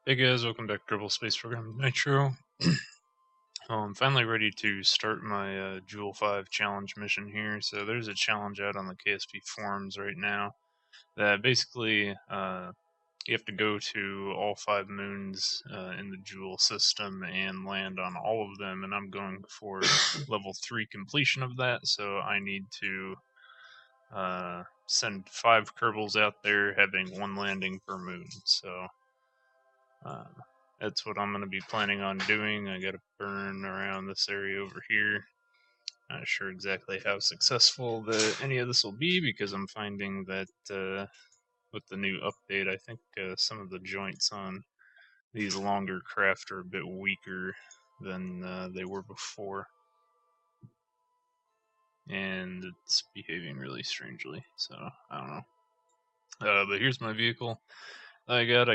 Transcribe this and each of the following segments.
Hey guys, welcome back to Kerbal Space Program Nitro. I'm finally ready to start my Jool V challenge mission here. So there's a challenge out on the KSP forums right now that basically you have to go to all 5 moons in the Jool system and land on all of them, and I'm going for level 3 completion of that, so I need to send 5 Kerbals out there having 1 landing per moon. So uh, that's what I'm going to be planning on doing. I got to burn around this area over here. Not sure exactly how successful any of this will be, because I'm finding that with the new update, I think some of the joints on these longer craft are a bit weaker than they were before. And it's behaving really strangely, so I don't know. But here's my vehicle. I got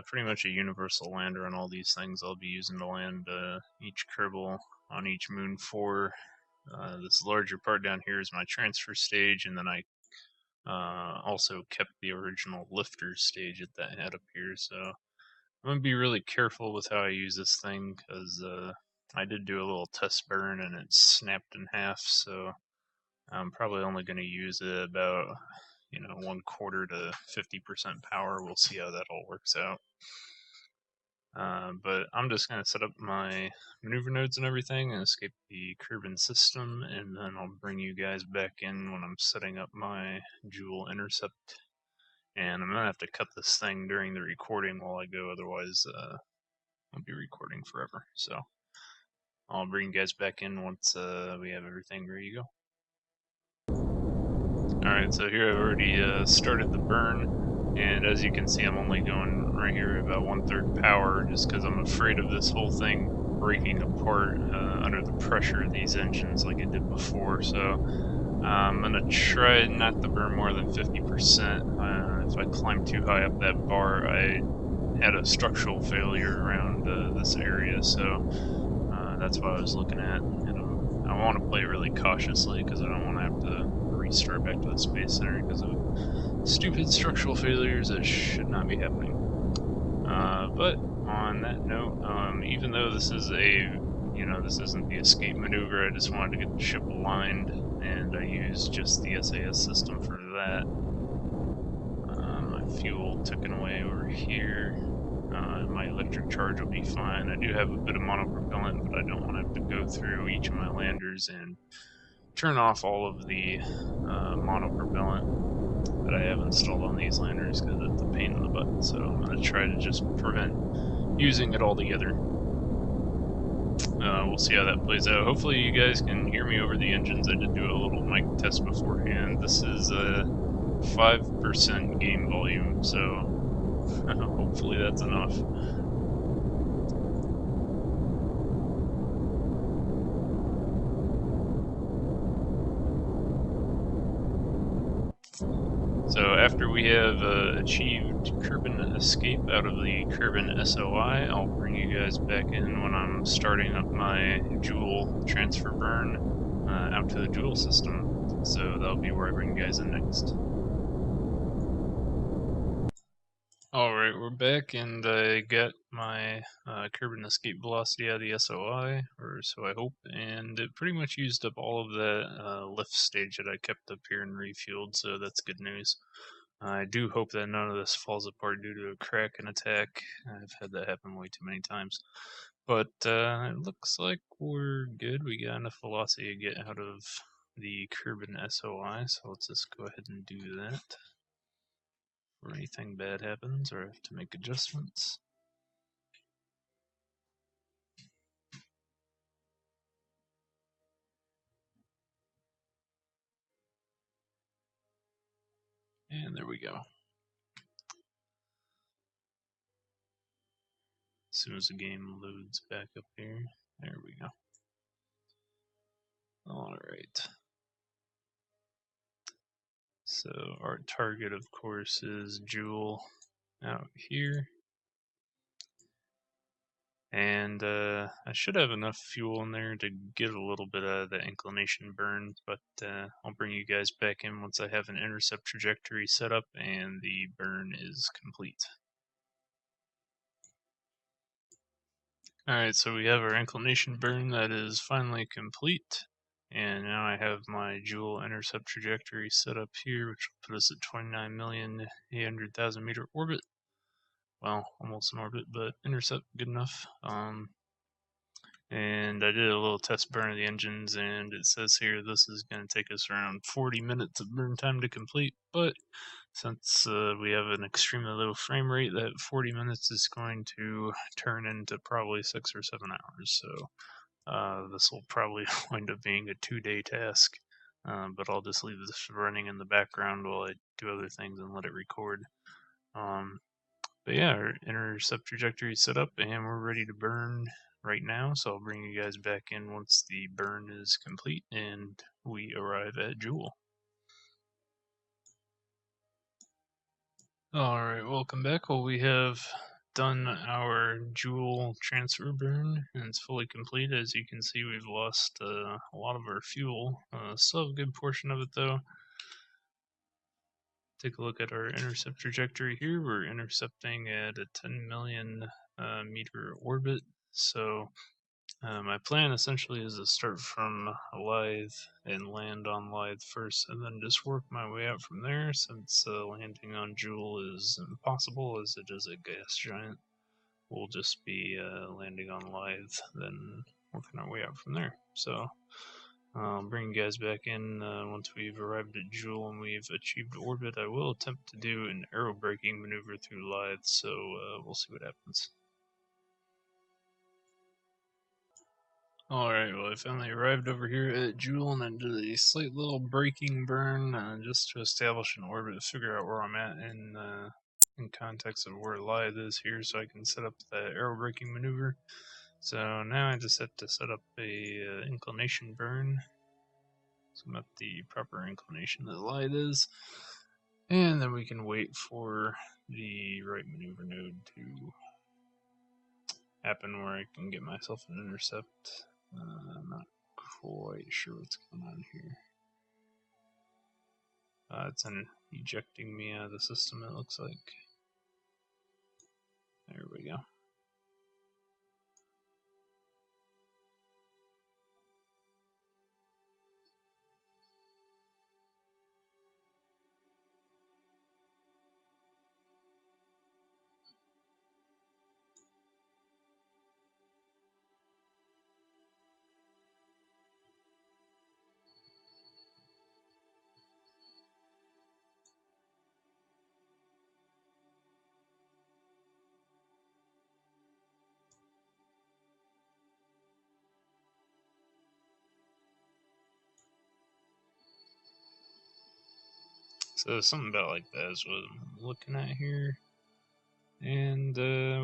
pretty much a universal lander on all these things. I'll be using to land each Kerbal on each moon 4. This larger part down here is my transfer stage, and then I also kept the original lifter stage that that had up here. So I'm gonna be really careful with how I use this thing, because I did do a little test burn and it snapped in half. So I'm probably only going to use it about 1/4 to 50% power. We'll see how that all works out. But I'm just going to set up my maneuver nodes and everything and escape the Kerbal system, and then I'll bring you guys back in when I'm setting up my Jool intercept. And I'm going to have to cut this thing during the recording while I go, otherwise I'll be recording forever. So I'll bring you guys back in once we have everything ready to go. Alright, so here I've already started the burn, and as you can see I'm only going right here about 1/3 power, just because I'm afraid of this whole thing breaking apart under the pressure of these engines like it did before. So I'm going to try not to burn more than 50%. If I climb too high up that bar, I had a structural failure around this area, so that's what I was looking at. And I want to play really cautiously, because I don't want to have to restart back to the Space Center because of stupid structural failures that should not be happening. But on that note, even though this is this isn't the escape maneuver, I just wanted to get the ship aligned, and I used just the SAS system for that. My fuel taken away over here. My electric charge will be fine. I do have a bit of monopropellant, but I don't want to have to go through each of my landers and turn off all of the monopropellant that I have installed on these landers, because it's a pain in the butt. So I'm going to try to just prevent using it altogether. We'll see how that plays out. Hopefully you guys can hear me over the engines. I did do a little mic test beforehand. This is 5% game volume, so hopefully that's enough. So after we have achieved Kerbal escape out of the Kerbal SOI, I'll bring you guys back in when I'm starting up my Jool transfer burn out to the Jool system. So that'll be where I bring you guys in next. Alright, we're back, and I got my Kerbal escape velocity out of the SOI, or so I hope, and it pretty much used up all of that lift stage that I kept up here and refueled, so that's good news. I do hope that none of this falls apart due to a crack and attack. I've had that happen way too many times. But it looks like we're good. We got enough velocity to get out of the Kerbal SOI, so let's just go ahead and do that before anything bad happens or I have to make adjustments. And there we go. As soon as the game loads back up here, there we go. Alright. So our target, of course, is Jool out here. And I should have enough fuel in there to get a little bit of the inclination burn, but I'll bring you guys back in once I have an intercept trajectory set up and the burn is complete. Alright, so we have our inclination burn that is finally complete. And now I have my Jool intercept trajectory set up here, which will put us at 29,800,000 meter orbit. Well, almost an orbit, but intercept good enough. And I did a little test burn of the engines, and it says here this is going to take us around 40 minutes of burn time to complete, but since we have an extremely low frame rate, that 40 minutes is going to turn into probably 6 or 7 hours, so this will probably wind up being a 2-day task, but I'll just leave this running in the background while I do other things and let it record. But yeah, our intercept trajectory is set up and we're ready to burn right now, so I'll bring you guys back in once the burn is complete and we arrive at Jool. Alright, welcome back. Well, we have done our Jool transfer burn and it's fully complete. As you can see, we've lost a lot of our fuel. Still have a good portion of it though. Take a look at our intercept trajectory here. We're intercepting at a 10 million meter orbit, so my plan essentially is to start from Laythe and land on Laythe first, and then just work my way out from there, since landing on Jool is impossible as it is a gas giant. We'll just be landing on Laythe, then working our way out from there. So I'll bring you guys back in once we've arrived at Jool and we've achieved orbit. I will attempt to do an aerobraking maneuver through Laythe, so we'll see what happens. Alright, well, I finally arrived over here at Jool and I did a slight little braking burn just to establish an orbit, figure out where I'm at in context of where Laythe is here, so I can set up the aerobraking maneuver. So now I just have to set up a inclination burn, so I'm at the proper inclination that Laythe is, and then we can wait for the right maneuver node to happen where I can get myself an intercept. I'm not quite sure what's going on here. It's ejecting me out of the system, it looks like. There we go. So something about like that is what I'm looking at here. And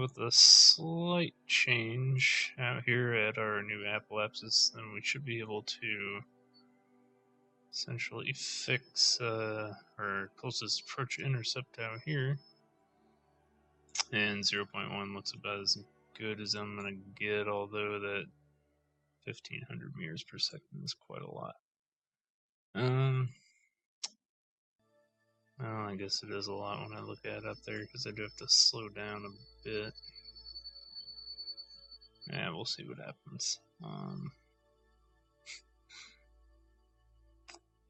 with a slight change out here at our new apoapsis, then we should be able to essentially fix our closest approach intercept out here. And 0.1 looks about as good as I'm going to get, although that 1500 meters per second is quite a lot. Well, I guess it is a lot when I look at it up there, because I do have to slow down a bit. Yeah, we'll see what happens.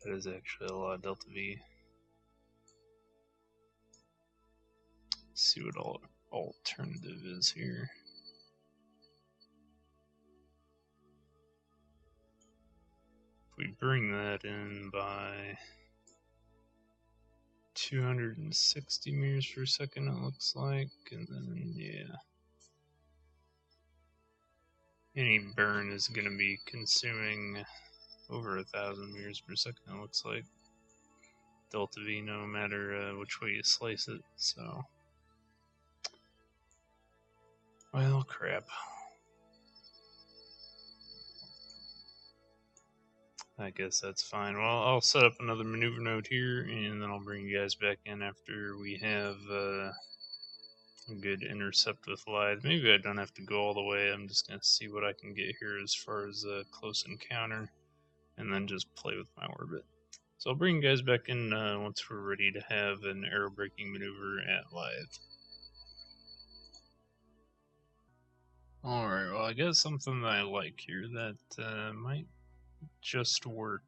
That is actually a lot of delta V. Let's see what alternative is here. If we bring that in by 260 meters per second, it looks like, and then, yeah. Any burn is going to be consuming over 1,000 meters per second, it looks like. Delta V, no matter which way you slice it, so. Well, crap. I guess that's fine. Well, I'll set up another maneuver node here, and then I'll bring you guys back in after we have a good intercept with Laythe. Maybe I don't have to go all the way. I'm just going to see what I can get here as far as a close encounter, and then just play with my orbit. So I'll bring you guys back in once we're ready to have an aerobraking maneuver at Laythe. Alright, well, I got something that I like here that might just work.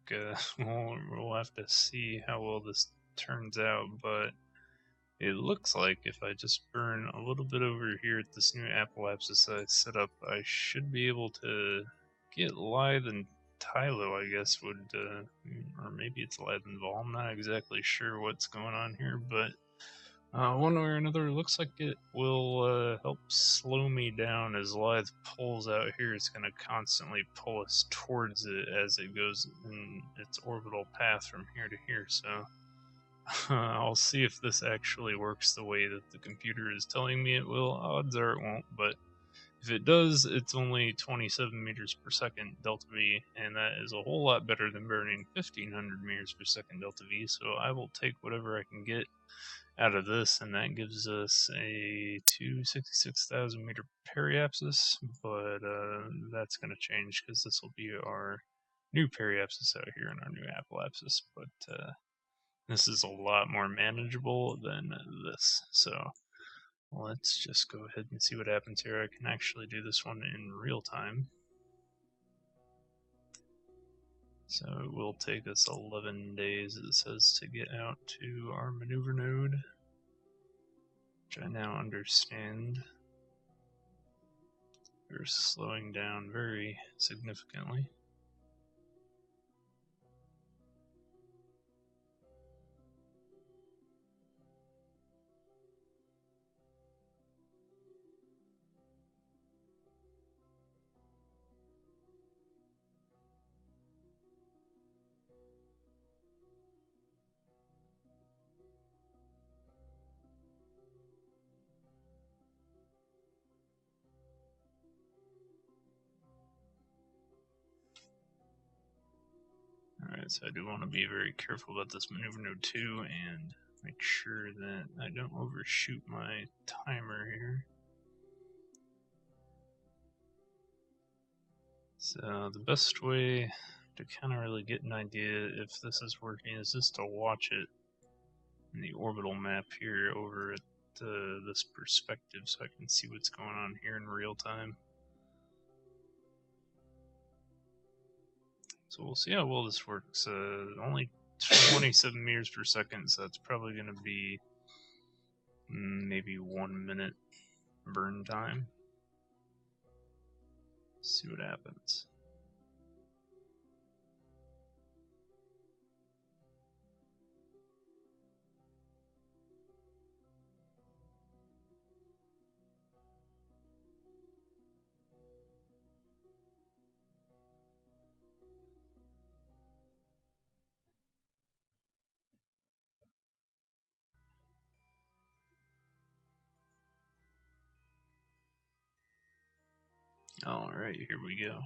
We'll have to see how well this turns out, but it looks like if I just burn a little bit over here at this new apoapsis that I set up, I should be able to get Laythe and Tylo, I guess, or maybe it's Laythe and Vol. I'm not exactly sure what's going on here, but one way or another, it looks like it will help slow me down as Laythe pulls out here. It's going to constantly pull us towards it as it goes in its orbital path from here to here, so I'll see if this actually works the way that the computer is telling me it will. Odds are it won't, but if it does, it's only 27 meters per second delta V, and that is a whole lot better than burning 1500 meters per second delta V, so I will take whatever I can get out of this, and that gives us a 266,000 meter periapsis, but that's going to change because this will be our new periapsis out here in our new apoapsis, but this is a lot more manageable than this, so let's just go ahead and see what happens here. I can actually do this one in real time. So it will take us 11 days, it says, to get out to our maneuver node, which I now understand. We're slowing down very significantly. Alright, so I do want to be very careful about this maneuver node 2 and make sure that I don't overshoot my timer here. So the best way to kind of really get an idea if this is working is just to watch it in the orbital map here over at this perspective so I can see what's going on here in real time. So we'll see how well this works. Only 27 meters per second, so that's probably going to be maybe 1 minute burn time. Let's see what happens. Alright, here we go.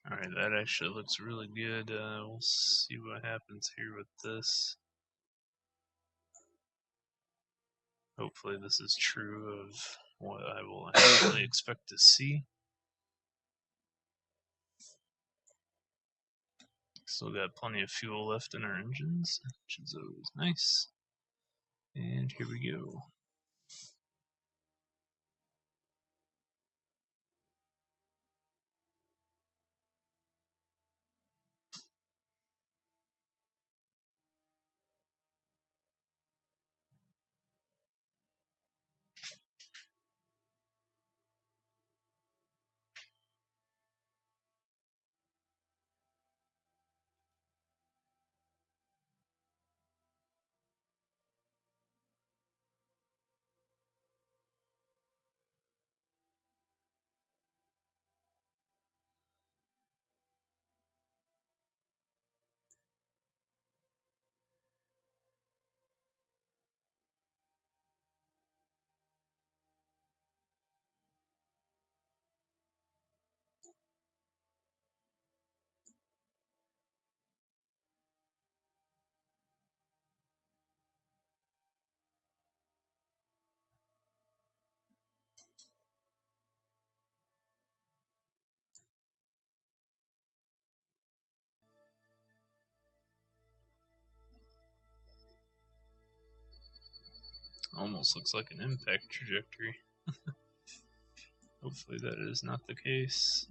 Alright, that actually looks really good. We'll see what happens here with this. Hopefully this is true of what I will actually expect to see. Still got plenty of fuel left in our engines, which is always nice. And here we go. Almost looks like an impact trajectory. Hopefully that is not the case.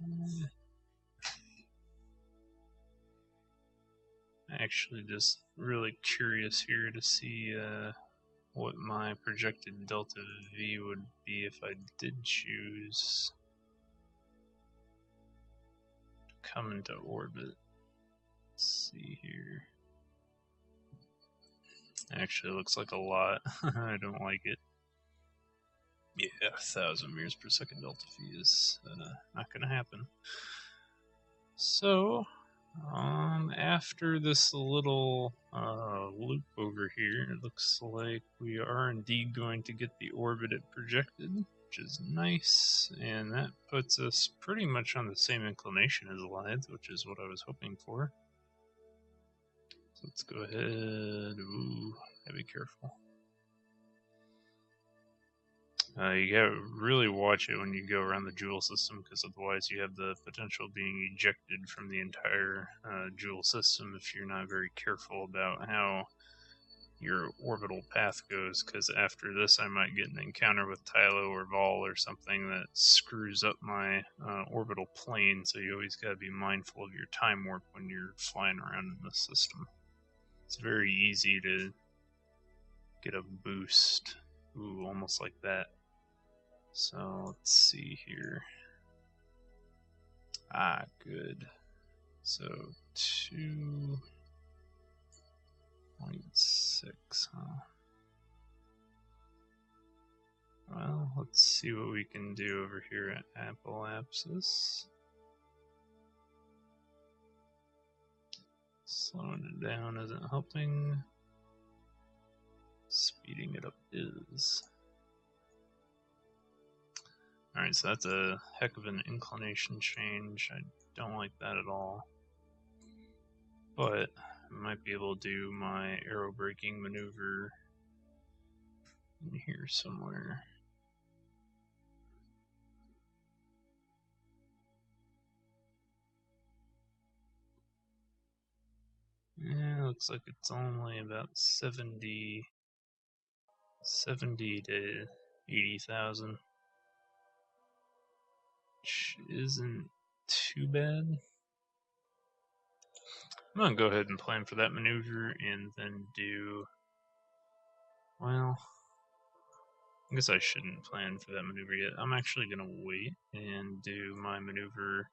Actually just really curious here to see what my projected delta V would be if I did choose to come into orbit. Let's see here. Actually looks like a lot. I don't like it. Yeah, 1,000 meters per second delta V is not gonna happen. So, after this little loop over here, it looks like we are indeed going to get the orbit it projected, which is nice, and that puts us pretty much on the same inclination as Laythe, which is what I was hoping for. So let's go ahead. Ooh, gotta be careful. You gotta really watch it when you go around the Jool system, because otherwise you have the potential of being ejected from the entire Jool system if you're not very careful about how your orbital path goes, because after this I might get an encounter with Tylo or Vol or something that screws up my orbital plane, so you always gotta be mindful of your time warp when you're flying around in the system. It's very easy to get a boost. Ooh, almost like that. So let's see here. Ah, good. So 2.6, huh? Well, let's see what we can do over here at Apolapsis. Slowing it down isn't helping. Speeding it up is. Alright, so that's a heck of an inclination change. I don't like that at all. But I might be able to do my aero braking maneuver in here somewhere. Yeah, looks like it's only about 70 to 80,000, which isn't too bad. I'm gonna go ahead and plan for that maneuver and then do, well, I guess I shouldn't plan for that maneuver yet. I'm actually gonna wait and do my maneuver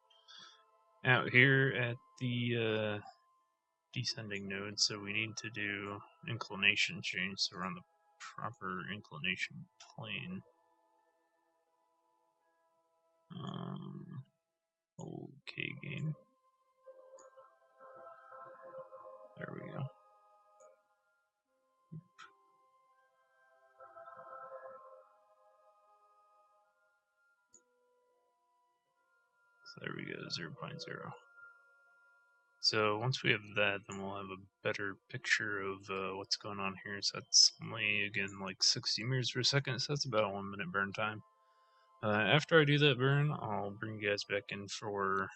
out here at the descending node, so we need to do inclination change so we're on the proper inclination plane. Okay, game. There we go. So there we go, 0.0. So once we have that, then we'll have a better picture of what's going on here. So that's only, again, like 60 meters per second, so that's about a 1 minute burn time. After I do that burn, I'll bring you guys back in for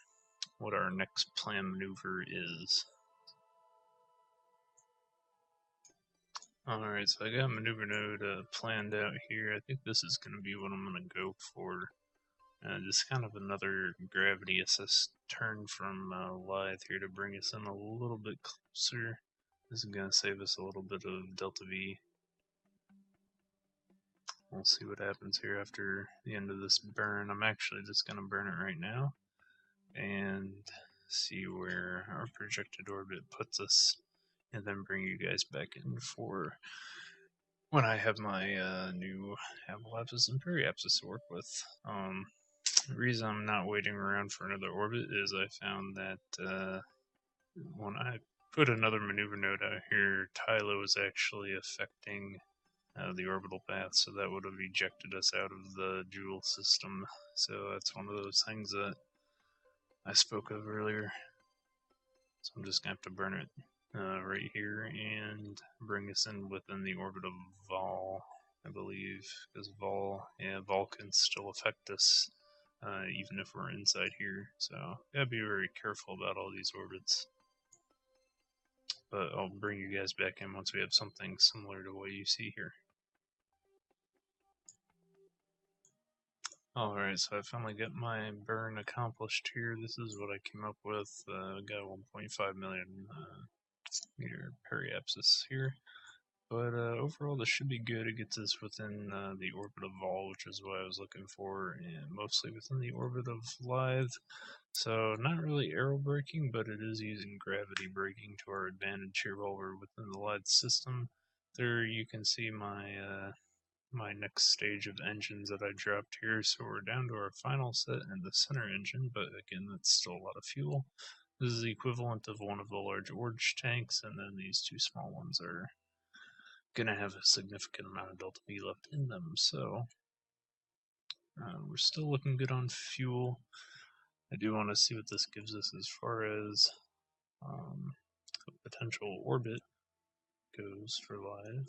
what our next plan maneuver is. Alright, so I got maneuver node planned out here. I think this is going to be what I'm going to go for. Just kind of another gravity assist turn from Laythe here to bring us in a little bit closer. This is going to save us a little bit of delta V. We'll see what happens here after the end of this burn. I'm actually just going to burn it right now and see where our projected orbit puts us, and then bring you guys back in for when I have my new abolapsis and periapsis to work with. The reason I'm not waiting around for another orbit is I found that when I put another maneuver node out here, Tylo is actually affecting the orbital path, so that would have ejected us out of the Jool system. So that's one of those things that I spoke of earlier. So I'm just going to have to burn it right here and bring us in within the orbit of Vol, I believe, because Vol can still affect us even if we're inside here. So gotta be very careful about all these orbits. But I'll bring you guys back in once we have something similar to what you see here. Alright, so I finally got my burn accomplished here. This is what I came up with. Got 1.5 million meter periapsis here. But overall, this should be good. It gets us within the orbit of Vol, which is what I was looking for, and mostly within the orbit of Laythe. So not really aero braking, but it is using gravity braking to our advantage here while we're within the Laythe system. There you can see my next stage of engines that I dropped here. So we're down to our final set in the center engine, but again, that's still a lot of fuel. This is the equivalent of one of the large orange tanks, and then these two small ones are going to have a significant amount of delta V left in them. So we're still looking good on fuel. I do want to see what this gives us as far as a potential orbit goes for Laythe.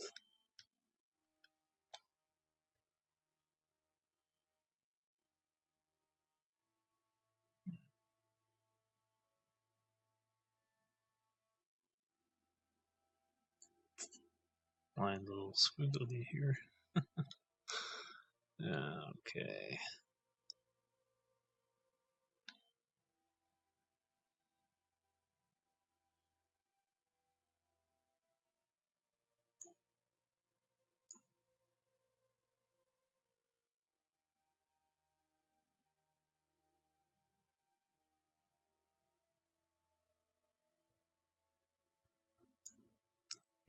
Line little squiggly here. Okay.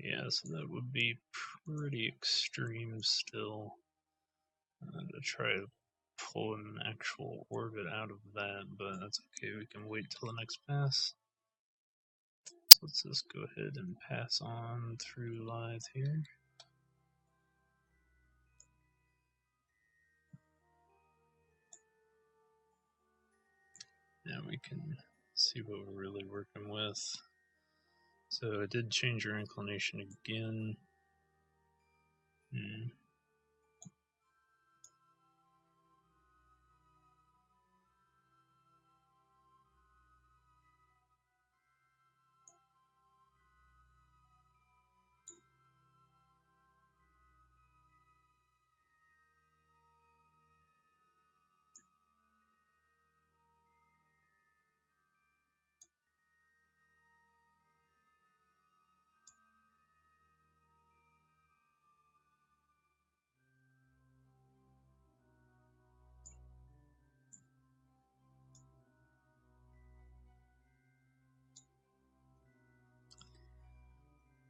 Yeah, so that would be pretty extreme still to try to pull an actual orbit out of that, but that's okay, we can wait till the next pass. So let's just go ahead and pass on through Laythe here. Now we can see what we're really working with. So it did change your inclination again.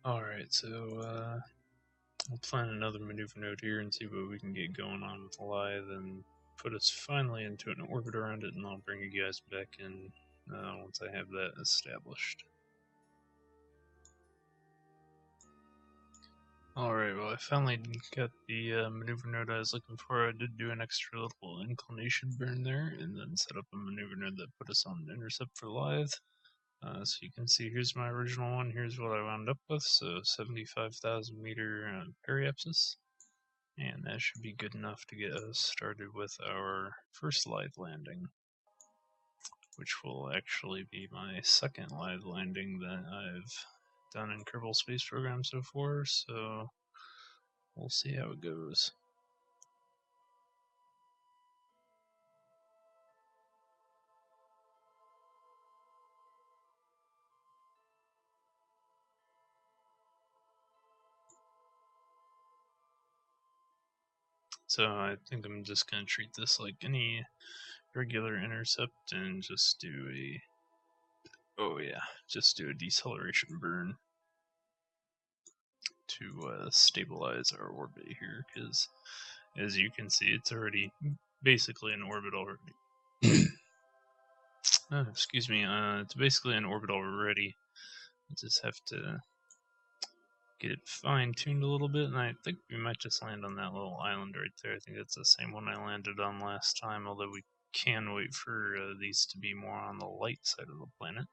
Alright, so we'll plan another maneuver node here and see what we can get going on with Laythe and put us finally into an orbit around it, and I'll bring you guys back in once I have that established. Alright, well I finally got the maneuver node I was looking for. I did do an extra little inclination burn there, and then set up a maneuver node that put us on an intercept for Laythe. So you can see here's my original one, here's what I wound up with, so 75,000 meter periapsis. And that should be good enough to get us started with our first Laythe landing, which will actually be my second Laythe landing that I've done in Kerbal Space Program so far, so we'll see how it goes. So I think I'm just going to treat this like any regular intercept and just do a, just do a deceleration burn to stabilize our orbit here, because as you can see, it's already basically in orbit already. Excuse me, it's basically in orbit already. I just have to get it fine-tuned a little bit, and I think we might just land on that little island right there. I think that's the same one I landed on last time, although we can wait for these to be more on the light side of the planet.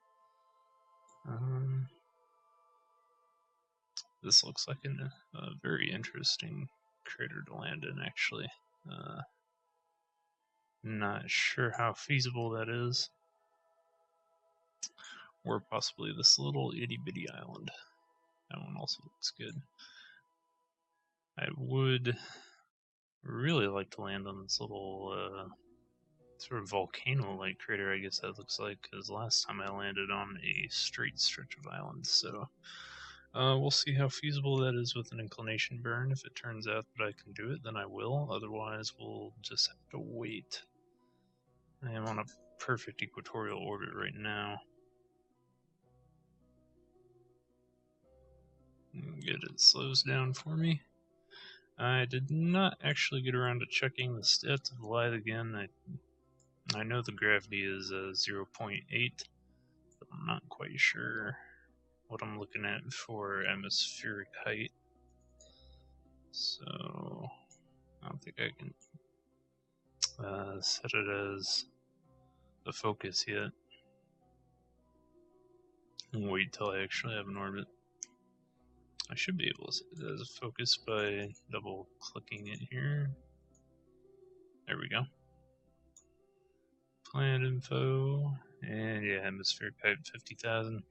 This looks like a very interesting crater to land in, actually. Not sure how feasible that is. Or possibly this little itty-bitty island. That one also looks good. I would really like to land on this little sort of volcano-like crater, I guess that looks like, because last time I landed on a straight stretch of islands, so we'll see how feasible that is with an inclination burn. If it turns out that I can do it, then I will. Otherwise, we'll just have to wait. I am on a perfect equatorial orbit right now. Good, it slows down for me. I did not actually get around to checking the stats of the Laythe again. I know the gravity is 0.8, but I'm not quite sure what I'm looking at for atmospheric height. So I don't think I can set it as the focus yet. Wait till I actually have an orbit. I should be able to set it as a focus by double clicking it here. There we go. Planet info, and yeah, atmospheric height 50,000.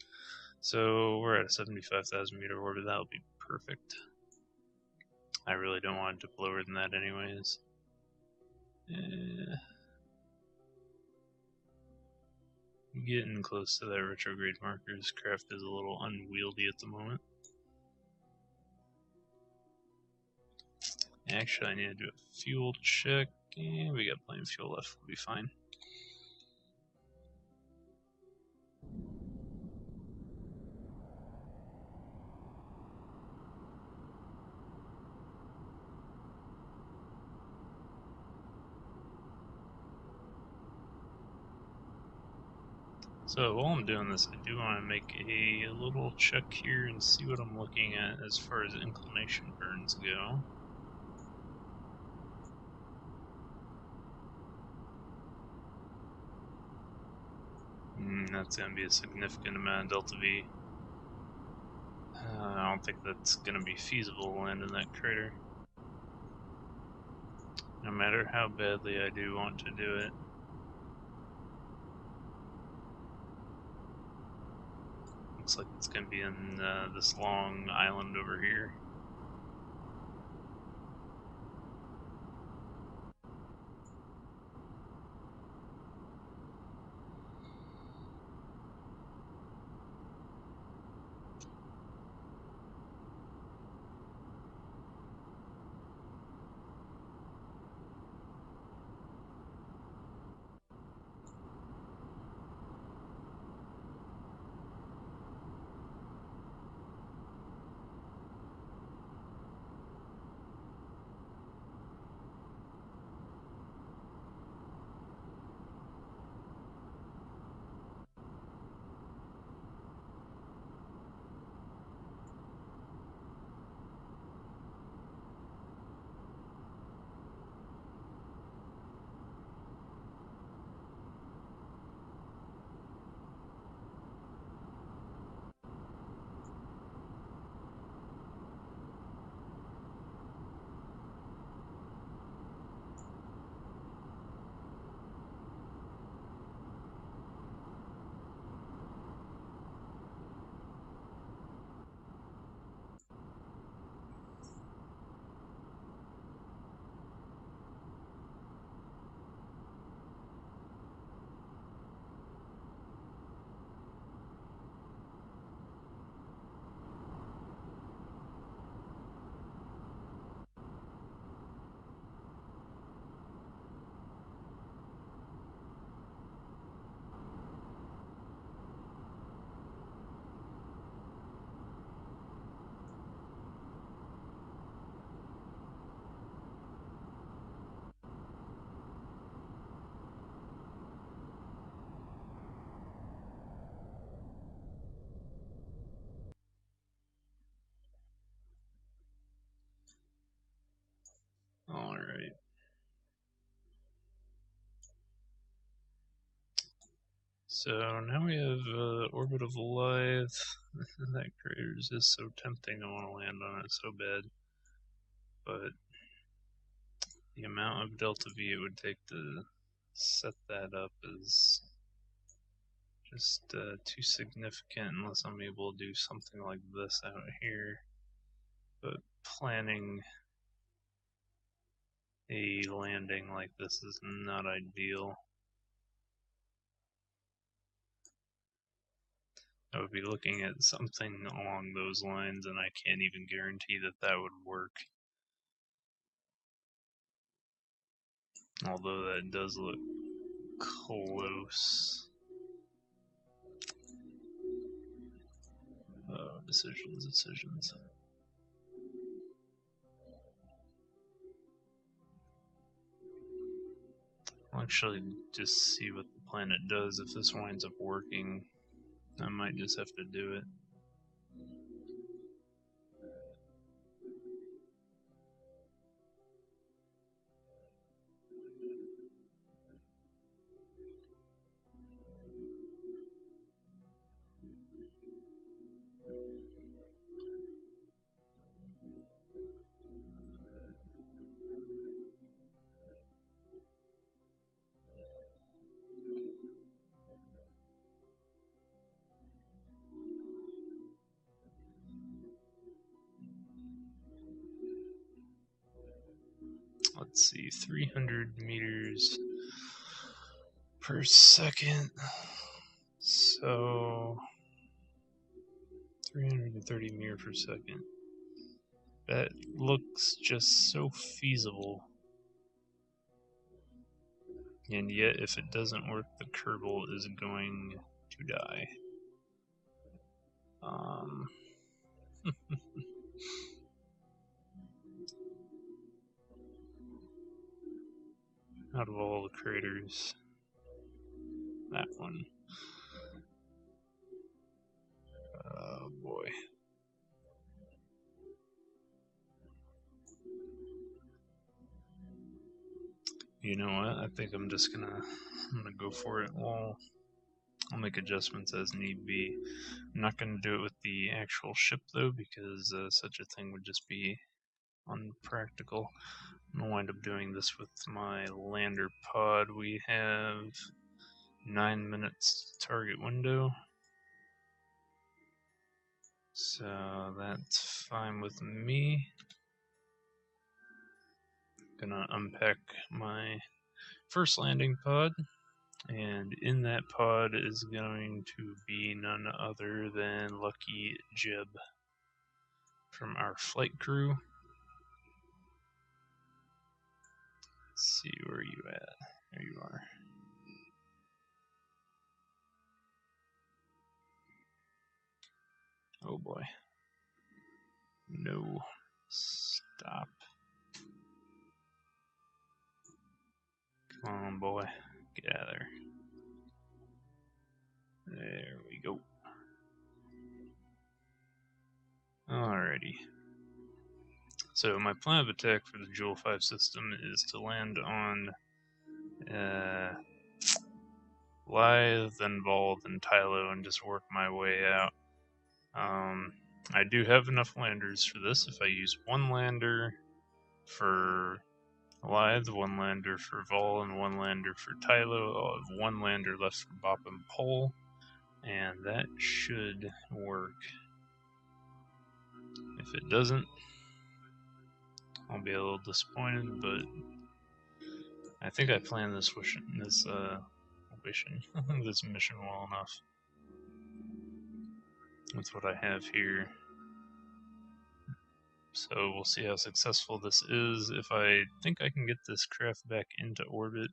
So we're at a 75,000 meter orbit. That'll be perfect. I really don't want to dip lower than that anyways. Getting close to that retrograde marker. This craft is a little unwieldy at the moment. Actually, I need to do a fuel check. And we got plenty of fuel left. We'll be fine. So while I'm doing this, I do want to make a little check here and see what I'm looking at as far as inclination burns go. That's going to be a significant amount of delta V. I don't think that's going to be feasible to land in that crater. No matter how badly I do want to do it. Looks like it's going to be in this long island over here. So now we have Orbit of Laythe. That craters is so tempting. I want to land on it so bad, but the amount of Delta V it would take to set that up is just too significant unless I'm able to do something like this out here. But planning a landing like this is not ideal. I would be looking at something along those lines, and I can't even guarantee that that would work. Although that does look close. Oh, decisions. I'll actually just see what the planet does. If this winds up working, I might just have to do it. Let's see, 300 meters per second. So 330 meters per second. That looks just so feasible. And yet, if it doesn't work, the Kerbal is going to die. Out of all the craters, that one. Oh boy. You know what? I think I'm gonna go for it. Well, I'll make adjustments as need be. I'm not gonna do it with the actual ship though, because such a thing would just be unpractical. I'm gonna wind up doing this with my lander pod. We have 9 minutes target window, so that's fine with me. Gonna unpack my first landing pod, and in that pod is going to be none other than Lucky Jib from our flight crew. Let's see, where are you at? There you are. Oh boy. No. Stop. Come on, boy. Get out of there. There we go. Alrighty. So my plan of attack for the Jool V system is to land on Laythe, then Vol, then Tylo, and just work my way out. I do have enough landers for this. If I use one lander for Laythe, one lander for Vol, and one lander for Tylo, I'll have one lander left for Bop and Pole, and that should work. If it doesn't, I'll be a little disappointed, but I think I planned this this mission well enough with what I have here. So we'll see how successful this is. If I think I can get this craft back into orbit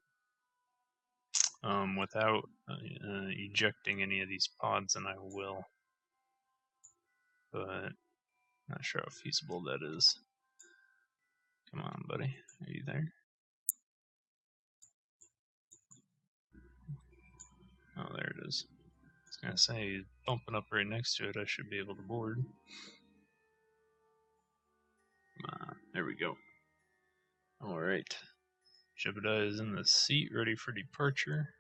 without ejecting any of these pods, then I will. But not sure how feasible that is. Come on, buddy. Are you there? Oh, there it is. I was gonna say, bumping up right next to it, I should be able to board. Come on, there we go. Alright. Jebediah is in the seat, ready for departure.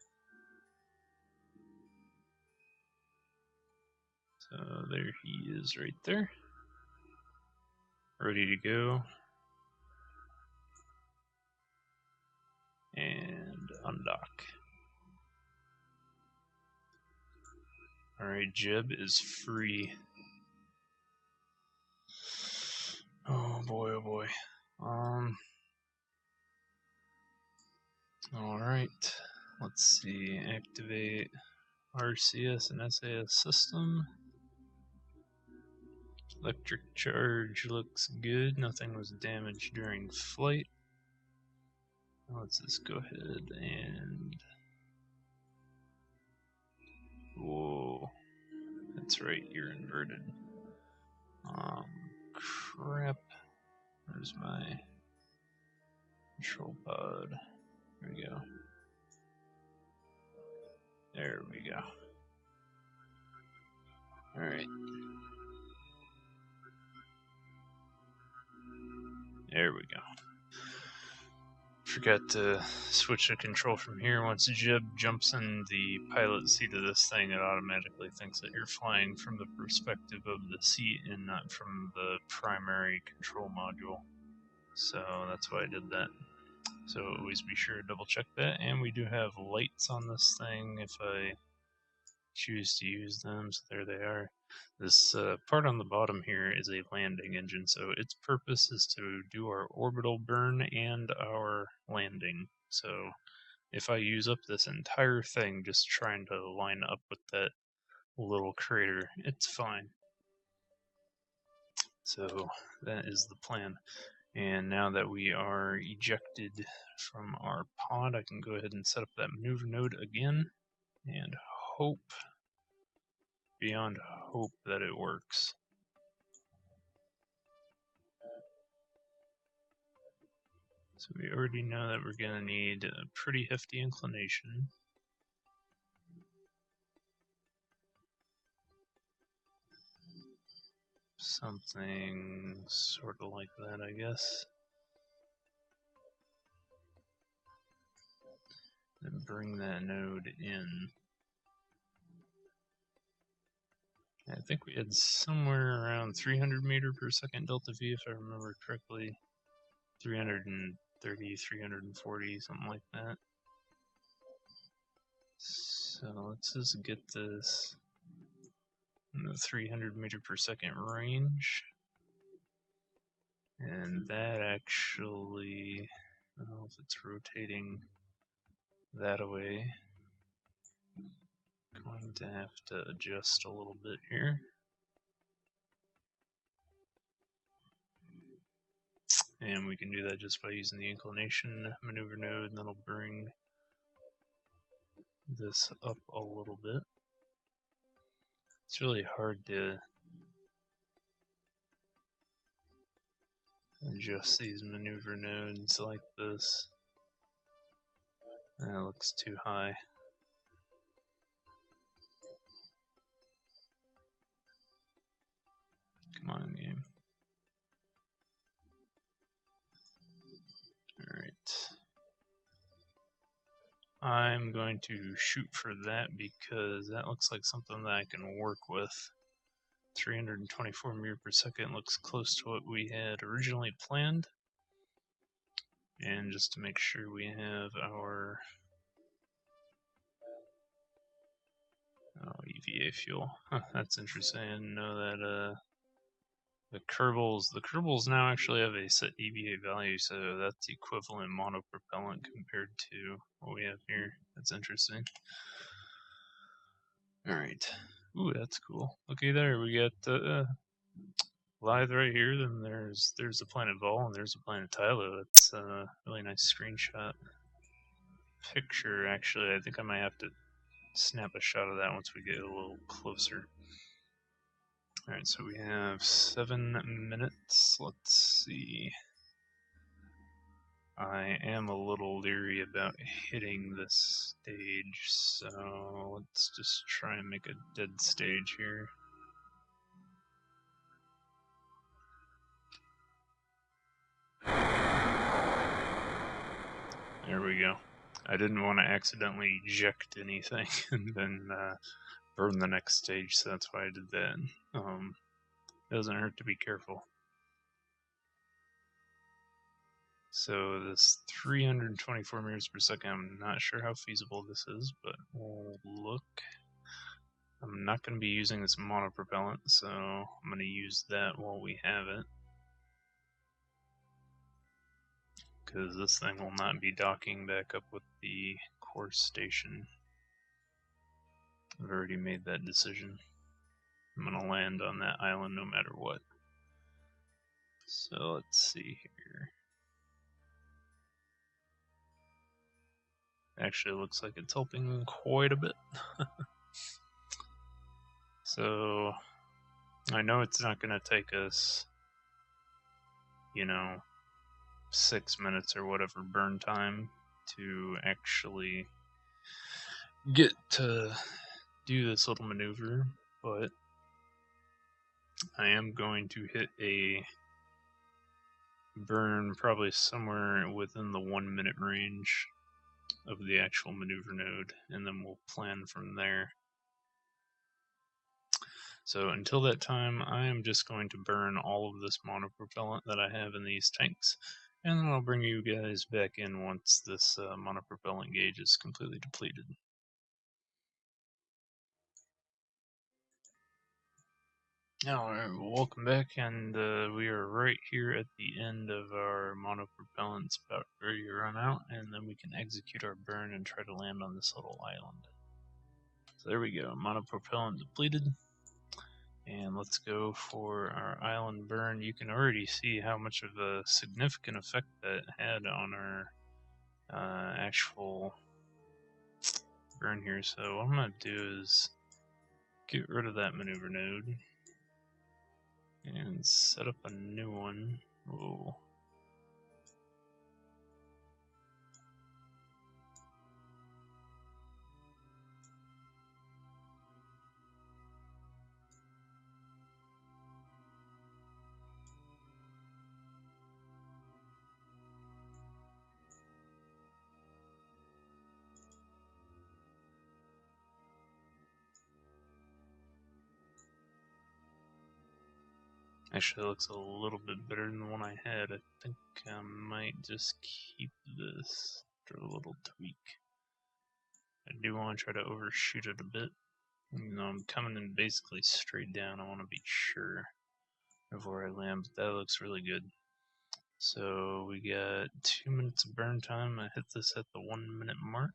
So there he is right there. Ready to go. And undock. Alright, Jib is free. Oh boy, oh boy. Alright. Let's see. Activate RCS and SAS system. Electric charge looks good. Nothing was damaged during flight. Let's just go ahead and... Whoa. That's right, you're inverted. Crap. Where's my control pod? There we go. There we go. Alright. There we go. Forgot to switch the control from here. Once Jib jumps in the pilot seat of this thing, it automatically thinks that you're flying from the perspective of the seat and not from the primary control module. So that's why I did that. So always be sure to double check that. And we do have lights on this thing if I choose to use them. So there they are. This part on the bottom here is a landing engine, so its purpose is to do our orbital burn and our landing. So if I use up this entire thing just trying to line up with that little crater, it's fine. So that is the plan. And now that we are ejected from our pod, I can go ahead and set up that maneuver node again and hope, beyond hope, that it works. So we already know that we're going to need a pretty hefty inclination. Something sort of like that, I guess. And bring that node in. I think we had somewhere around 300 meter per second delta V, if I remember correctly. 330, 340, something like that. So let's just get this in the 300 meter per second range. And that actually, I don't know if it's rotating that away. Going to have to adjust a little bit here. And we can do that just by using the inclination maneuver node, and that'll bring this up a little bit. It's really hard to adjust these maneuver nodes like this. That looks too high. Come on, game. Alright. I'm going to shoot for that because that looks like something that I can work with. 324 meters per second looks close to what we had originally planned. And just to make sure we have our EVA fuel. Huh, that's interesting. I didn't know that the Kerbals now actually have a set EVA value, so that's equivalent monopropellant compared to what we have here. That's interesting. Alright. Ooh, that's cool. Okay, there we got Laythe right here, then there's the planet Vol, and there's the planet Tylo. That's a really nice screenshot. Picture, actually, I think I might have to snap a shot of that once we get a little closer. Alright, so we have 7 minutes. Let's see. I am a little leery about hitting this stage, so let's just try and make a dead stage here. There we go. I didn't want to accidentally eject anything and then burn the next stage, so that's why I did that. It doesn't hurt to be careful. So this 324 meters per second, I'm not sure how feasible this is, but we'll look. I'm not going to be using this monopropellant, so I'm going to use that while we have it. Because this thing will not be docking back up with the course station. I've already made that decision. I'm going to land on that island no matter what. So let's see here. Actually, it looks like it's helping quite a bit. So I know it's not going to take us, 6 minutes or whatever burn time to actually get to do this little maneuver, but I am going to hit a burn probably somewhere within the 1 minute range of the actual maneuver node, and then we'll plan from there. So until that time, I am just going to burn all of this monopropellant that I have in these tanks, and then I'll bring you guys back in once this monopropellant gauge is completely depleted. Alright, well, welcome back, and we are right here at the end of our monopropellants, about ready to run out, and then we can execute our burn and try to land on this little island. So there we go, monopropellant depleted, and let's go for our island burn. You can already see how much of a significant effect that had on our actual burn here. So what I'm going to do is get rid of that maneuver node and set up a new one. Whoa. Actually, it looks a little bit better than the one I had. I think I might just keep this after a little tweak. I do want to try to overshoot it a bit. Even though I'm coming in basically straight down, I want to be sure of where I land, but that looks really good. So we got 2 minutes of burn time. I hit this at the 1 minute mark.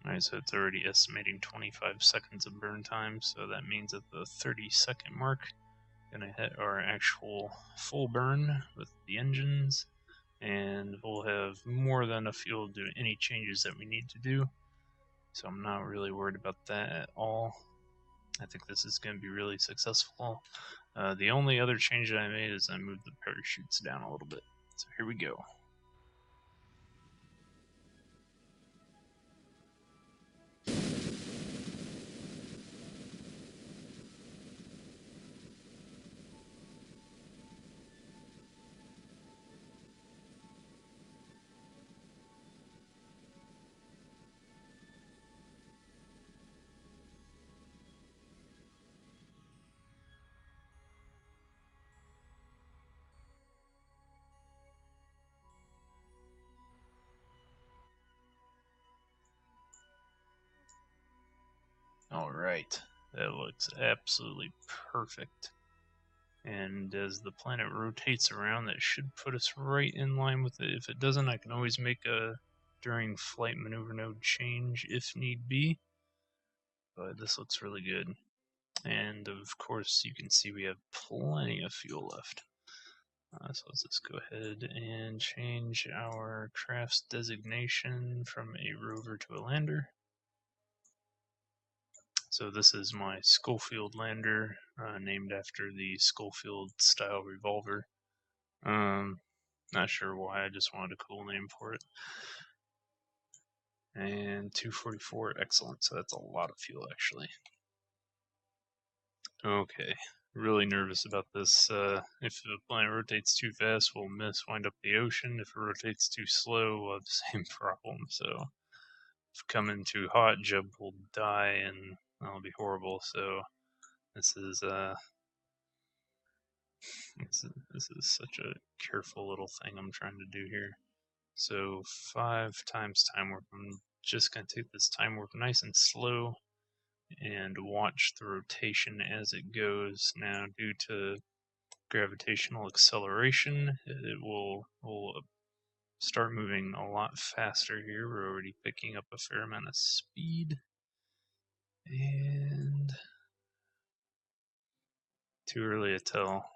Alright, so it's already estimating 25 seconds of burn time, so that means at the 30-second mark, gonna hit our actual full burn with the engines, and we'll have more than enough fuel to do any changes that we need to do. So I'm not really worried about that at all. I think this is going to be really successful. The only other change that I made is I moved the parachutes down a little bit. So here we go. Alright, that looks absolutely perfect. And as the planet rotates around, that should put us right in line with it. If it doesn't, I can always make a during flight maneuver node change if need be. But this looks really good. And of course, you can see we have plenty of fuel left. So let's just go ahead and change our craft's designation from a rover to a lander. So this is my Schofield lander, named after the Schofield style revolver. Not sure why, I just wanted a cool name for it. And 244, excellent, so that's a lot of fuel actually. Okay, really nervous about this. If the planet rotates too fast, we'll wind up the ocean. If it rotates too slow, we'll have the same problem. So, if coming too hot, Jub will die, and that'll be horrible. So, this is this is such a careful little thing I'm trying to do here. So 5 times time warp. I'm just gonna take this time warp nice and slow and watch the rotation as it goes. Now, due to gravitational acceleration, it will start moving a lot faster here. We're already picking up a fair amount of speed. And too early to tell.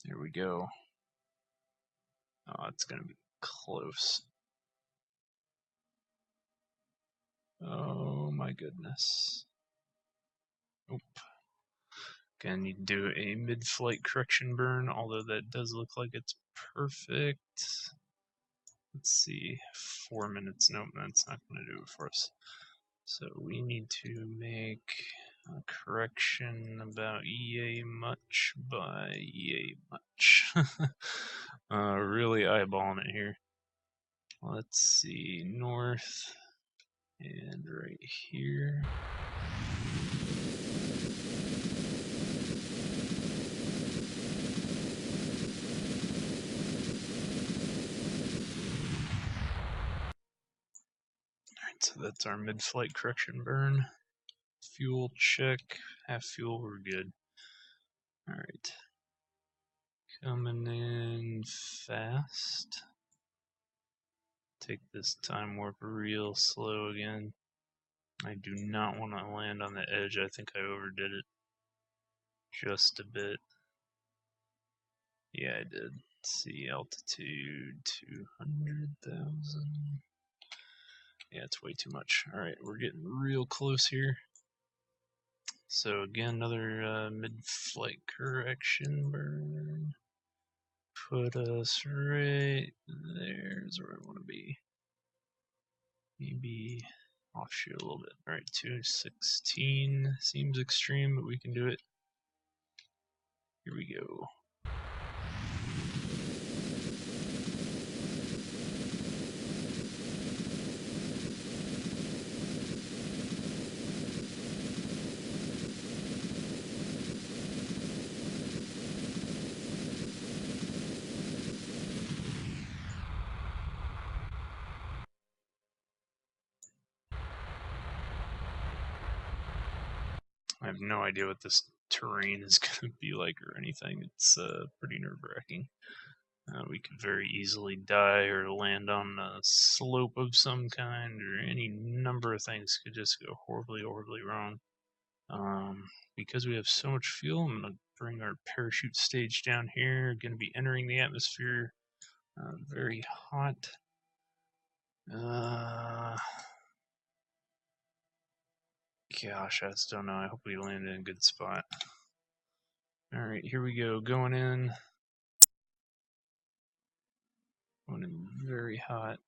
There we go. Oh, it's going to be close. Oh my goodness. Nope. Gonna need to do a mid-flight correction burn, although that does look like it's perfect. Let's see, 4 minutes. Nope, that's not going to do it for us. So we need to make a correction about EA much by EA much. Really eyeballing it here. Let's see, north and right here. Alright, so that's our mid-flight correction burn. Fuel check, half fuel, we're good. Alright. Coming in fast. Take this time warp real slow again. I do not want to land on the edge. I think I overdid it just a bit. Yeah, I did. Let's see, altitude 200,000. Yeah, it's way too much. Alright, we're getting real close here. So again, another mid-flight correction burn. Put us right there's where I want to be. Maybe offshoot a little bit. Alright, 216 seems extreme, but we can do it. Here we go. I have no idea what this terrain is going to be like or anything. It's pretty nerve-wracking. We could very easily die or land on a slope of some kind, or any number of things could just go horribly, horribly wrong. Because we have so much fuel, I'm going to bring our parachute stage down here. Going to be entering the atmosphere. Very hot. Gosh, I just don't know. I hope we land in a good spot. Alright, here we go. Going in. Going in very hot.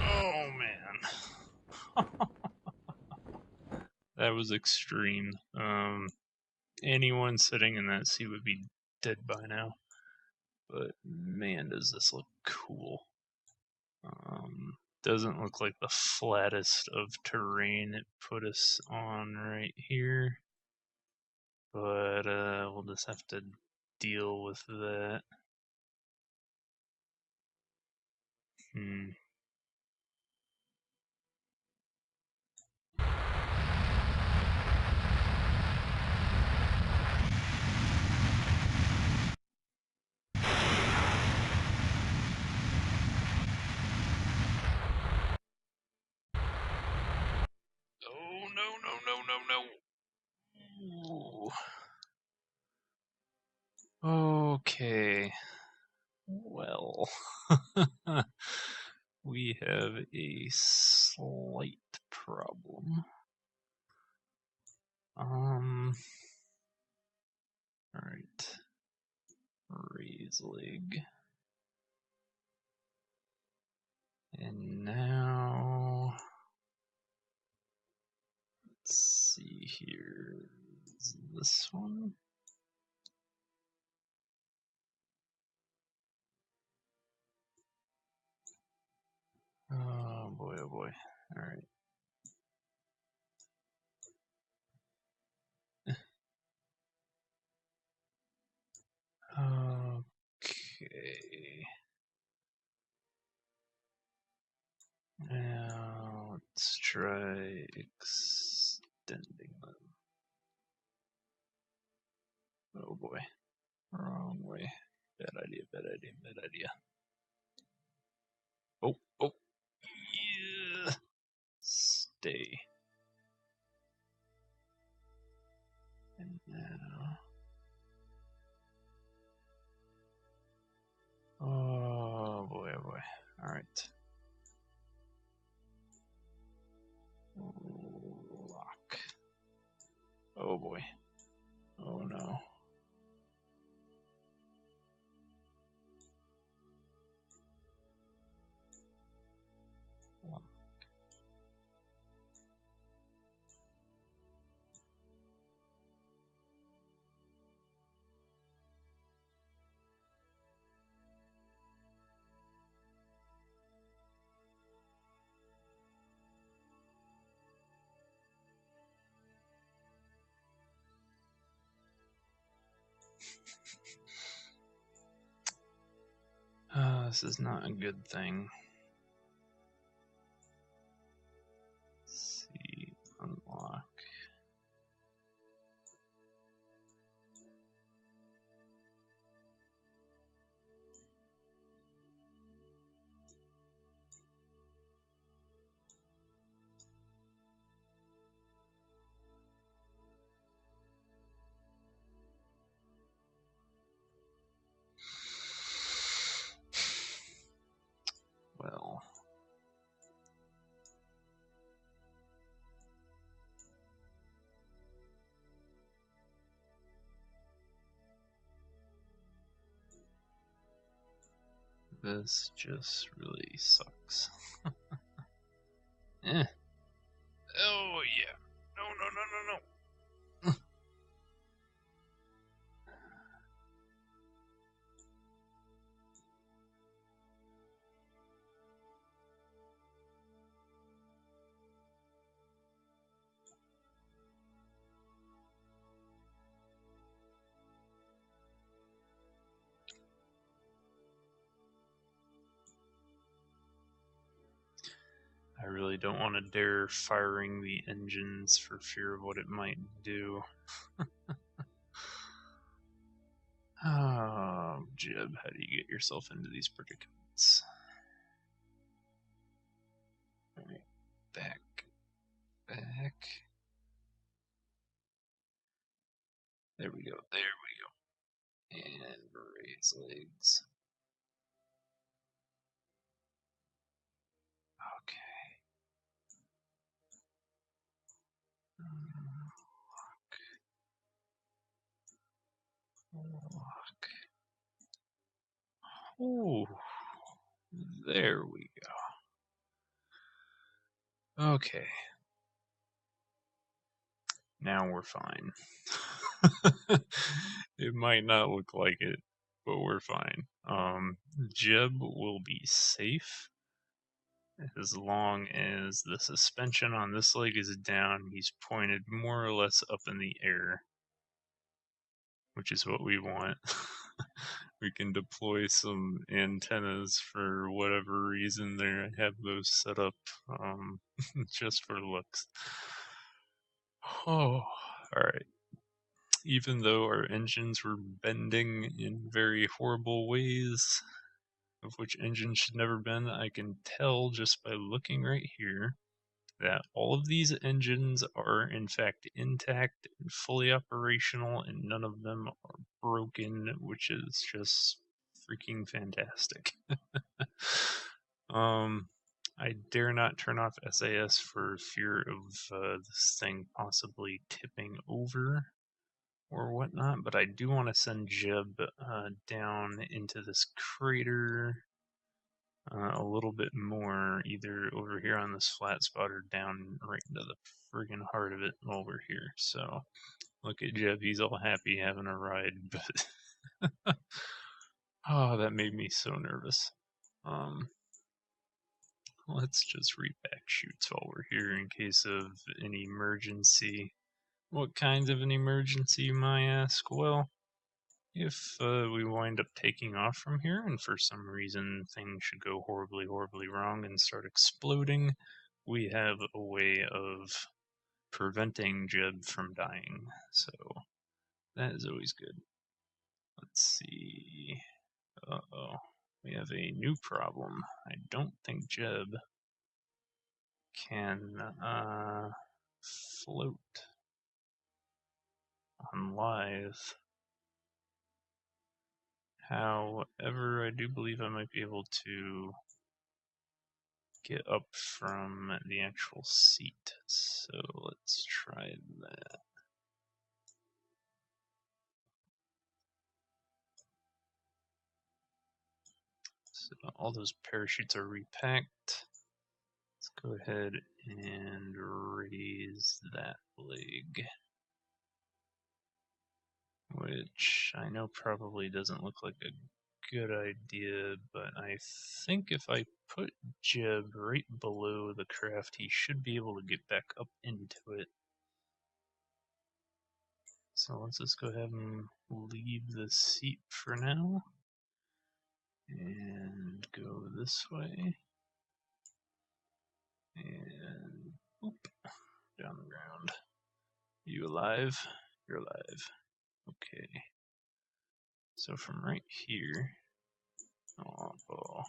Oh man. That was extreme. Anyone sitting in that seat would be dead by now. But man, does this look cool. Doesn't look like the flattest of terrain it put us on right here. But we'll just have to deal with that. Oh, no. Okay. Well, we have a slight problem. Alright. Raise leg. And now, let's see here. Is this one? Oh boy, oh boy. Alright. Okay. Now let's try extending them. Oh boy. Wrong way. Bad idea, bad idea, bad idea. Oh, oh. Yeah. Stay. And now. Oh boy, oh boy. Alright. Lock. Oh boy. Oh no. This is not a good thing. Let's see. Unlock. Well. This just really sucks. Eh. Oh yeah. No, no, no, no, no. I really don't want to dare firing the engines for fear of what it might do. Oh, Jib, how do you get yourself into these predicaments? Alright, back. There we go, And raise legs. Okay. Lock. Ooh, there we go. Okay. Now we're fine. It might not look like it, but we're fine. Jib will be safe as long as the suspension on this leg is down. He's pointed more or less up in the air, which is what we want. We can deploy some antennas for whatever reason there. I have those set up just for looks. Oh, alright. Even though our engines were bending in very horrible ways, of which engines should never bend, I can tell just by looking right here that all of these engines are in fact intact and fully operational, and none of them are broken, which is just freaking fantastic. I dare not turn off SAS for fear of this thing possibly tipping over or whatnot, but I do want to send Jeb down into this crater a little bit more, either over here on this flat spot or down right into the friggin' heart of it while we're here. So look at Jeb, he's all happy having a ride, but oh, that made me so nervous. Let's just repack chutes while we're here in case of an emergency. What kind of an emergency, you might ask? Well, if we wind up taking off from here and for some reason things should go horribly, horribly wrong and start exploding, we have a way of preventing Jeb from dying. So that is always good. Let's see. Uh-oh. We have a new problem. I don't think Jeb can float on Laythe. However, I do believe I might be able to get up from the actual seat. So let's try that. So all those parachutes are repacked. Let's go ahead and raise that leg, which I know probably doesn't look like a good idea, but I think if I put Jeb right below the craft, he should be able to get back up into it. So let's just go ahead and leave the seat for now and go this way and whoop, down the ground. You alive? You're alive. Okay. So from right here, oh,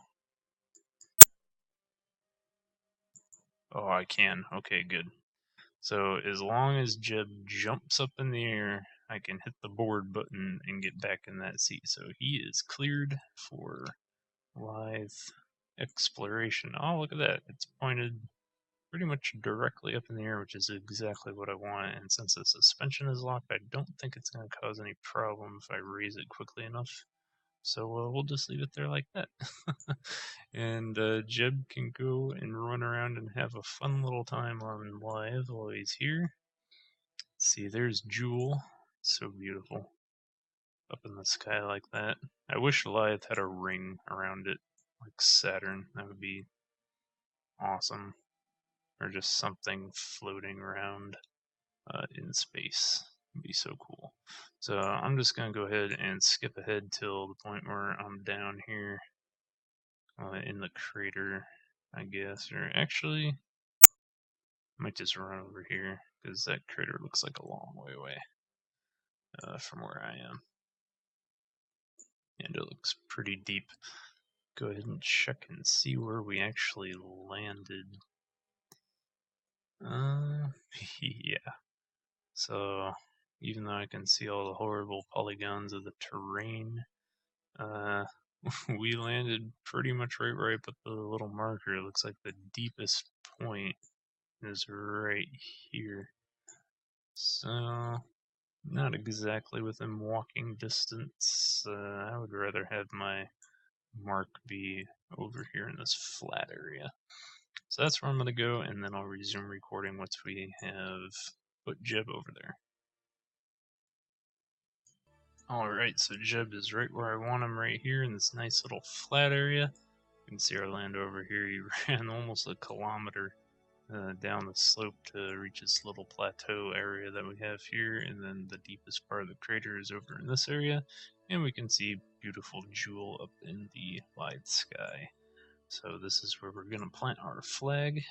I can. Okay, good. So as long as Jeb jumps up in the air, I can hit the board button and get back in that seat. So he is cleared for Laythe exploration. Oh, look at that. It's pointed pretty much directly up in the air, which is exactly what I want. And since the suspension is locked, I don't think it's going to cause any problem if I raise it quickly enough. So we'll just leave it there like that. And Jeb can go and run around and have a fun little time on Laythe while he's here. See, there's Jool. So beautiful. Up in the sky like that. I wish Laythe had a ring around it, like Saturn. That would be awesome. Or just something floating around in space. It'd be so cool. So I'm just going to go ahead and skip ahead till the point where I'm down here in the crater, I guess. Or actually, I might just run over here because that crater looks like a long way away from where I am. And it looks pretty deep. Go ahead and check and see where we actually landed. Yeah. So even though I can see all the horrible polygons of the terrain, we landed pretty much right where I put the little marker. It looks like the deepest point is right here. So not exactly within walking distance. I would rather have my mark be over here in this flat area. So that's where I'm going to go, and then I'll resume recording once we have put Jeb over there. Alright, so Jeb is right where I want him, right here in this nice little flat area. You can see our land over here. He ran almost a kilometer down the slope to reach this little plateau area that we have here, and then the deepest part of the crater is over in this area, and we can see beautiful Jool up in the Laythe sky. So this is where we're going to plant our flag.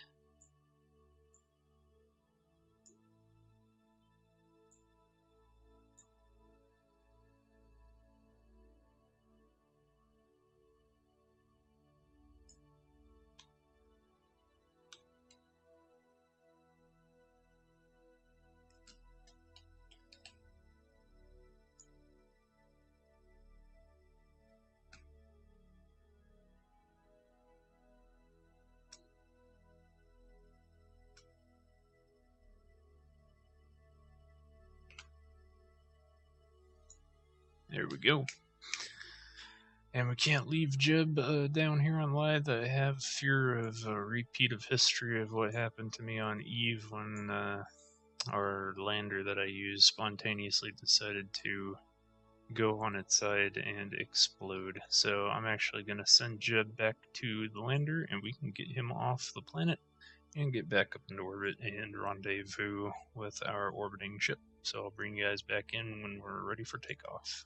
There we go. And we can't leave Jeb down here on Laythe. I have fear of a repeat of history of what happened to me on Eve when our lander that I used spontaneously decided to go on its side and explode. So I'm actually going to send Jeb back to the lander and we can get him off the planet and get back up into orbit and rendezvous with our orbiting ship. So I'll bring you guys back in when we're ready for takeoff.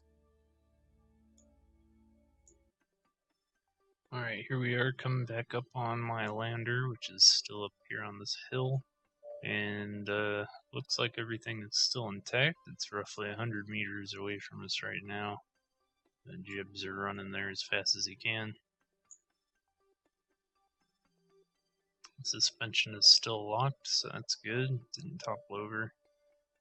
Alright, here we are coming back up on my lander, which is still up here on this hill. And looks like everything is still intact. It's roughly 100 meters away from us right now. The jibs are running there as fast as he can. The suspension is still locked, so that's good. It didn't topple over.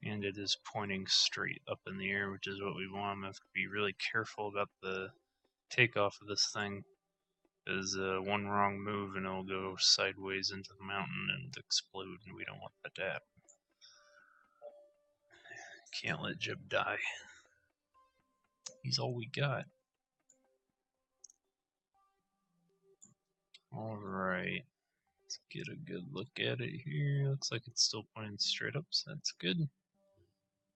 And it is pointing straight up in the air, which is what we want. I have to be really careful about the takeoff of this thing. Is one wrong move and it'll go sideways into the mountain and explode, and we don't want that to happen. Can't let Jib die. He's all we got. Alright, let's get a good look at it here. Looks like it's still pointing straight up, so that's good.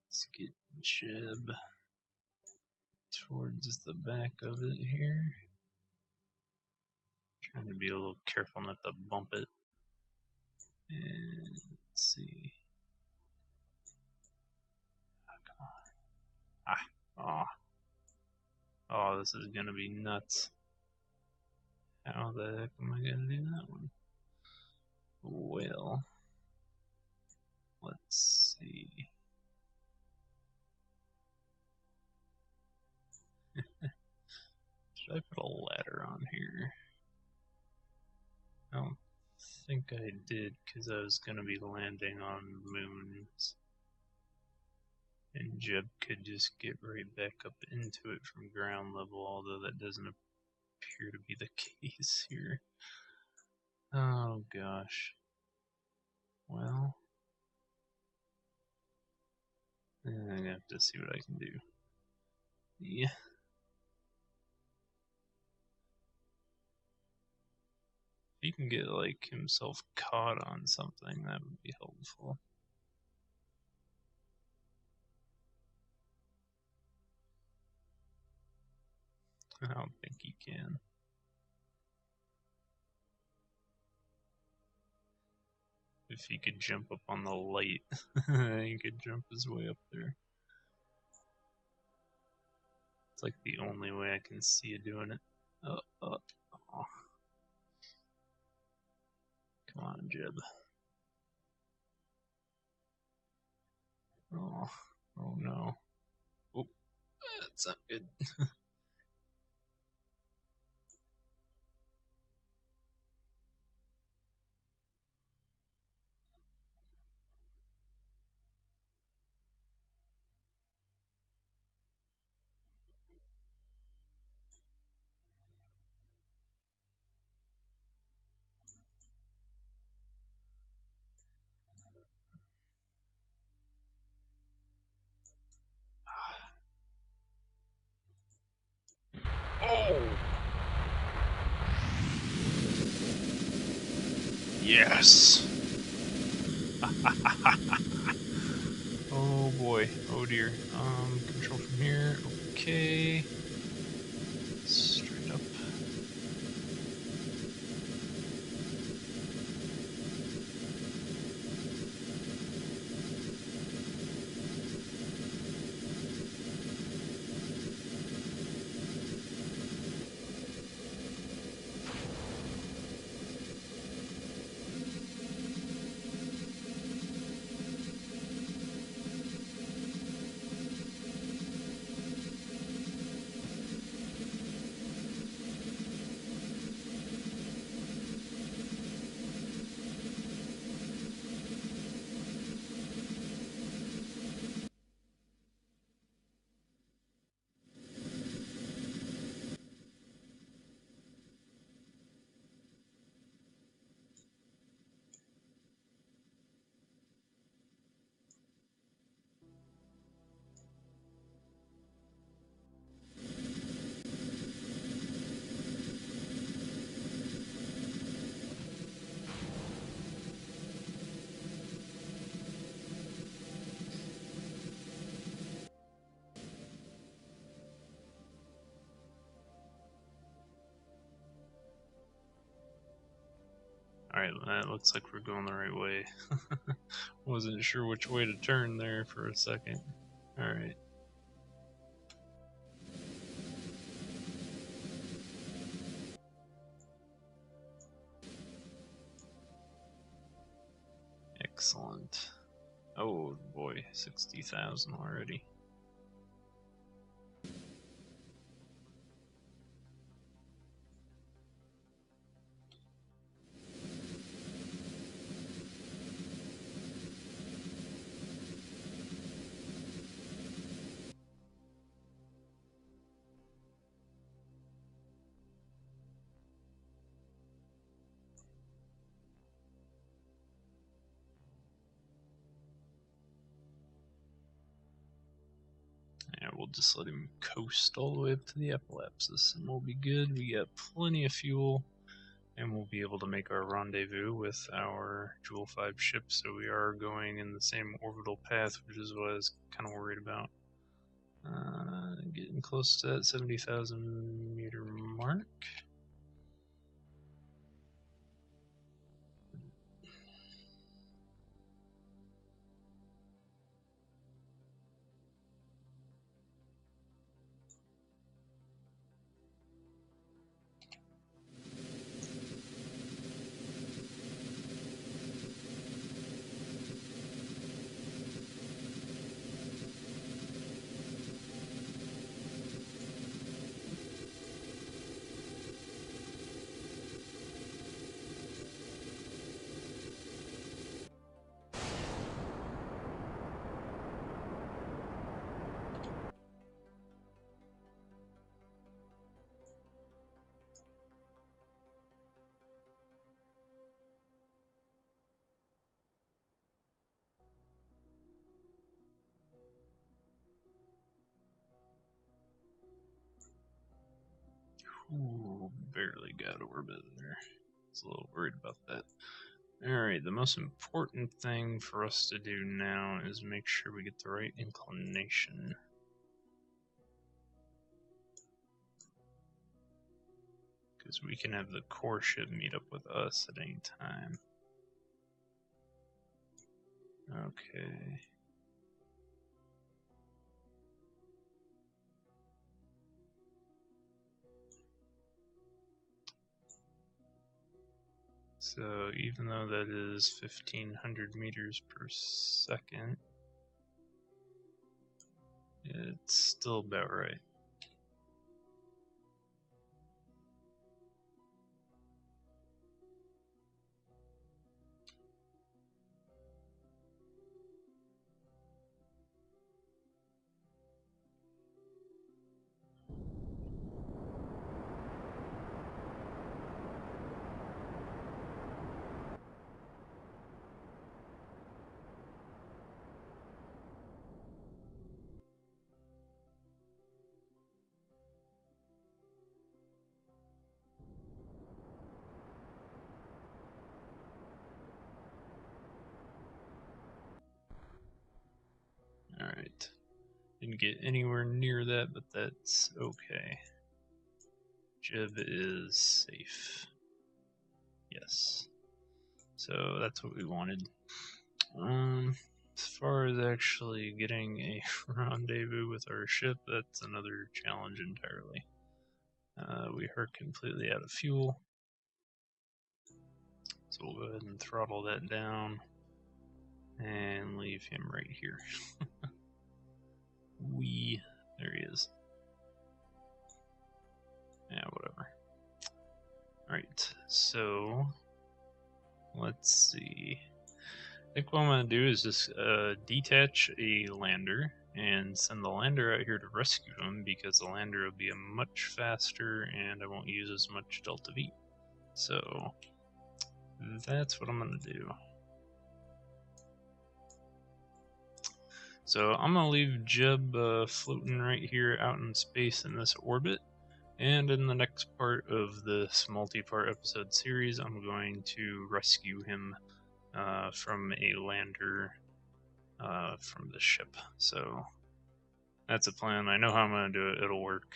Let's get Jib towards the back of it here. Trying to be a little careful not to bump it. And let's see. Oh, come on. Oh, this is gonna be nuts. How the heck am I gonna do that one? Well, let's see. Should I put a ladder on here? I don't think I did, because I was going to be landing on moons. And Jeb could just get right back up into it from ground level, although that doesn't appear to be the case here. Oh gosh. Well, I'm going to have to see what I can do. Yeah. If he can get like himself caught on something, that would be helpful. I don't think he can. If he could jump up on the light, he could jump his way up there. It's like the only way I can see you doing it. Oh. Come on, Jeb. Oh no. Oh, that's not good. Oh! Yes! Oh boy. Oh dear. Control from here. Okay. Straight up. Alright, that looks like we're going the right way. Wasn't sure which way to turn there for a second. Alright. Excellent. Oh boy, 60,000 already. Yeah, we'll just let him coast all the way up to the Apoapsis and we'll be good. We got plenty of fuel and we'll be able to make our rendezvous with our Jool V ship, so we are going in the same orbital path, which is what I was kind of worried about. Getting close to that 70,000 meter mark. Ooh, barely got orbit there. I was a little worried about that. Alright, the most important thing for us to do now is make sure we get the right inclination. Because we can have the core ship meet up with us at any time. Okay. So even though that is 1,500 meters per second, it's still about right. Alright. Didn't get anywhere near that, but that's okay. Jib is safe. Yes. So that's what we wanted. As far as actually getting a rendezvous with our ship, that's another challenge entirely. We are completely out of fuel. So we'll go ahead and throttle that down and leave him right here. There he is. Yeah, whatever. Alright, so let's see. I think what I'm going to do is just detach a lander and send the lander out here to rescue him, because the lander will be much faster and I won't use as much Delta V. So that's what I'm going to do. So I'm going to leave Jeb floating right here out in space in this orbit. And in the next part of this multi-part episode series, I'm going to rescue him from a lander from the ship. So that's a plan. I know how I'm going to do it. It'll work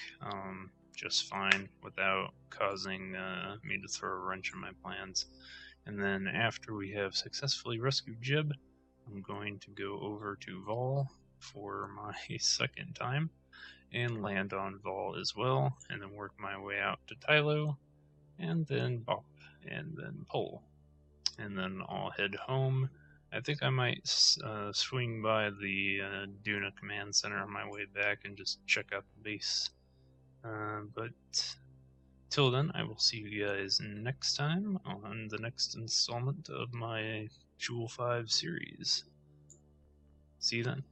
just fine without causing me to throw a wrench in my plans. And then after we have successfully rescued Jib, I'm going to go over to Vol for my second time and land on Vol as well, and then work my way out to Tylo, and then Bop, and then Pole. And then I'll head home. I think I might swing by the Duna Command Center on my way back and just check out the base. But till then, I will see you guys next time on the next installment of my Jool V series. See you then.